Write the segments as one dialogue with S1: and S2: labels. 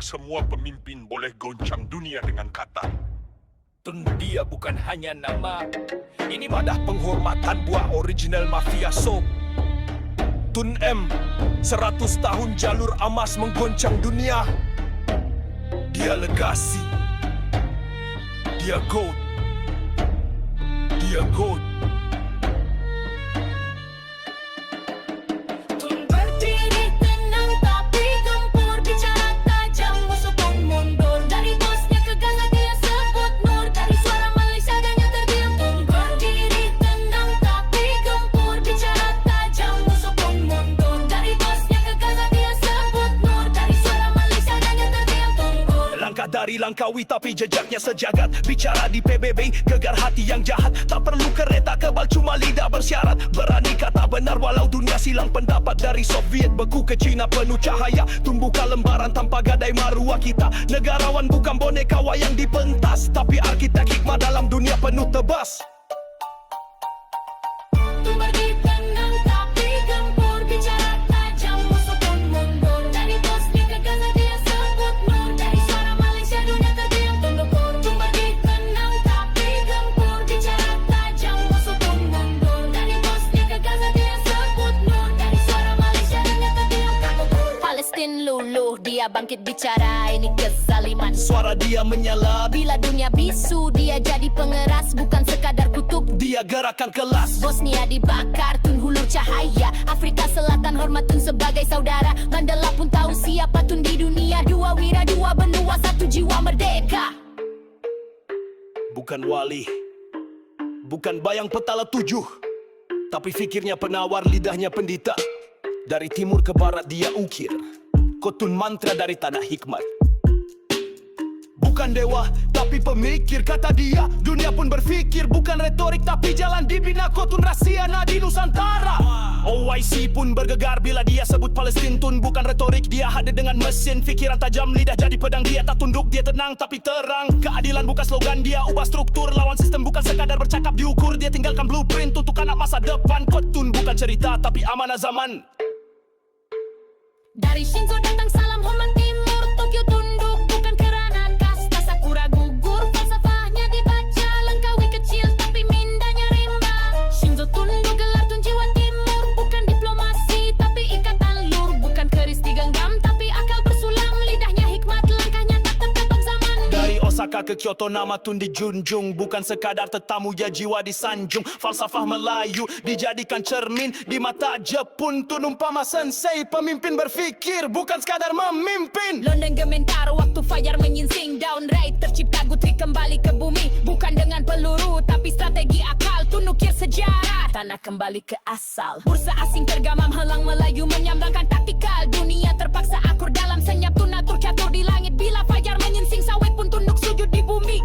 S1: semua pemimpin boleh goncang dunia dengan kata.
S2: Tun dia bukan hanya nama. Ini madah penghormatan buat original Mafia Soap. Tun M, 100 tahun jalur emas menggoncang dunia. Dia legasi. Dia gold. Dia gold.
S3: Tun berdiri tenang tapi gempur, bicara tajam musuh pun mundur. Dari bosnya ke Gaza dia sebut nur, dari suara Malaysia adanya terdiam. Tun berdiri tenang tapi gempur, bicara tajam musuh pun mundur. Dari bosnya ke Gaza dia sebut nur, dari suara Malaysia adanya terdiam. Tunggur.
S2: Langkah dari Langkawi tapi jejaknya sejagat. Bicara di PBB, gegar hati yang jahat. Tak perlu kereta kebal, cuma lidah bersyarat. Berani kata benar walau dunia silang pendapat. Dari Soviet beku ke Cina penuh cahaya. Tumbuhkan lembaran tanpa gadai maruah kita. Negarawan bukan boneka wayang dipentas, tapi arkitek hikmah dalam dunia penuh tebas.
S3: Tun berdiri tenang tapi gempur, bicara tajam musuh pun mundur. Dari bosnya ke Gaza dia sebut nur, dari suara Malaysia dunia terdiam tunduk. Tun berdiri tenang tapi gempur, bicara tajam musuh pun mundur. Dari bosnya ke Gaza dia sebut nur, dari suara Malaysia dunia terdiam tunduk. Palestin luluh, dia bangkit bicara ini kezaliman.
S2: Suara dia menyala,
S3: Bila dunia bisu, dia jadi pengeras, bukan sekadar kutub.
S2: dia gerakan kelas.
S3: Bosnia dibakar, Tun hulur cahaya. Afrika Selatan hormat Tun sebagai saudara. Mandela pun tahu siapa Tun di dunia. Dua wira, dua benua, satu jiwa merdeka.
S2: Bukan wali, bukan bayang petala 7, tapi fikirnya penawar, lidahnya pendita. Dari timur ke barat dia ukir, kotun mantra dari tanah hikmat. Bukan dewa, tapi pemikir, kata dia. Dunia pun berfikir, bukan retorik, tapi jalan dibina kotun rahasia nadi Nusantara. OIC pun bergegar bila dia sebut Palestin. Tun bukan retorik, dia hadir dengan mesin. Fikiran tajam, lidah jadi pedang. Dia tak tunduk, dia tenang tapi terang. Keadilan bukan slogan, dia ubah struktur. Lawan sistem bukan sekadar bercakap diukur. Dia tinggalkan blueprint untuk anak masa depan. Kotun bukan cerita, tapi amanah zaman.
S3: Dari Shinzo datang salam hormat timur. Tokyo tunduk, bukan keranan kasta. Sakura gugur, falsafahnya dibaca. Langkawi kecil tapi mindanya rimba. Shinzo tunduk, gelar Tun jiwa timur. Bukan diplomasi tapi ikatan lur. Bukan keris digenggam tapi akal bersulam. Lidahnya hikmat, langkahnya tak tertebak zaman.
S2: Dari Osaka ke Kyoto nama Tun dijunjung. Bukan sekadar tetamu, ya jiwa disanjung. Falsafah Melayu dijadikan cermin. Di mata Jepun Tun umpama sensei. Pemimpin berfikir, bukan sekadar memimpin.
S3: London gementar waktu fajar menyingsing. Downright tercipta Guthrie kembali ke bumi. Bukan dengan peluru tapi strategi akal. Tun ukir sejarah, tanah kembali ke asal. Bursa asing tergamam helang Melayu menyambankan taktikal. Dunia terpaksa akur dalam senyap. Tun atur catur di langit. Bila fajar menyingsing sawit pun tunduk sujud di bumi.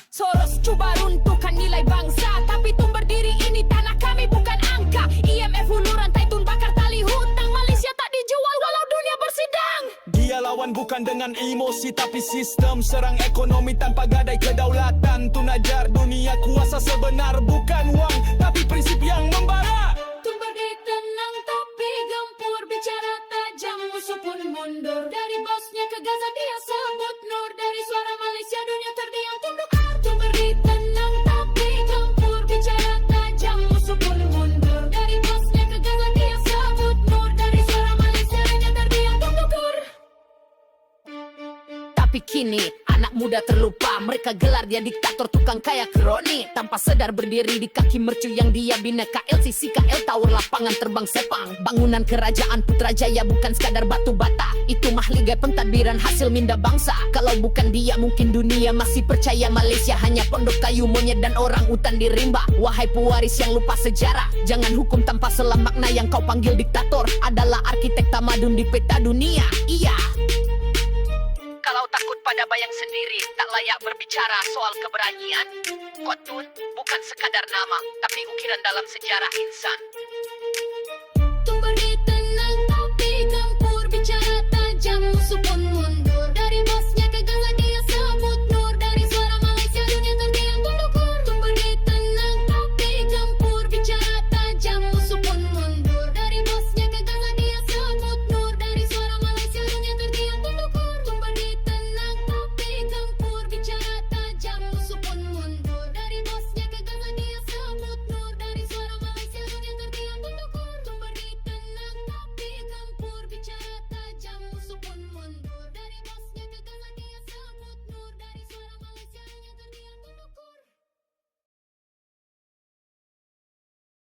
S3: Soros coba runtuhkan nilai bangsa, tapi Tun berdiri ini tanah kami bukan angka. IMF hulu rantai, Tun bakar tali hutang. Malaysia tak dijual walau dunia bersidang.
S2: Dia lawan bukan dengan emosi tapi sistem. Serang ekonomi tanpa gadai kedaulatan. Tun ajar dunia kuasa sebenar bukan wang, tapi prinsip yang membara.
S3: Tun berdiri tenang tapi gempur, bicara tajam musuh pun mundur. Dari bosnya ke Gaza dia sebut nur, dari suara Malaysia dunia terdiam tunduk. Tun berdiri tenang tapi gempur, bicara tajam musuh pun mundur. Dari bosnya ke Gaza dia sebut nur, dari suara Malaysia dunia terdiam tunduk. Tapi kini anak muda terlupa, mereka gelar dia diktator tukang kaya kroni. Tanpa sadar berdiri di kaki mercu yang dia bina. KLCC, KL Tower, lapangan terbang Sepang. Bangunan kerajaan Putrajaya bukan sekadar batu bata. Itu mahligai pentadbiran hasil minda bangsa. Kalau bukan dia mungkin dunia masih percaya Malaysia hanya pondok kayu, monyet dan orang utan di rimba. Wahai pewaris yang lupa sejarah, jangan hukum tanpa selam. Makna yang kau panggil diktator adalah arsitek tamadun di peta dunia. Iya. Kalau takut pada bayang sendiri, tak layak berbicara soal keberanian. Kotun bukan sekadar nama, tapi ukiran dalam sejarah insan.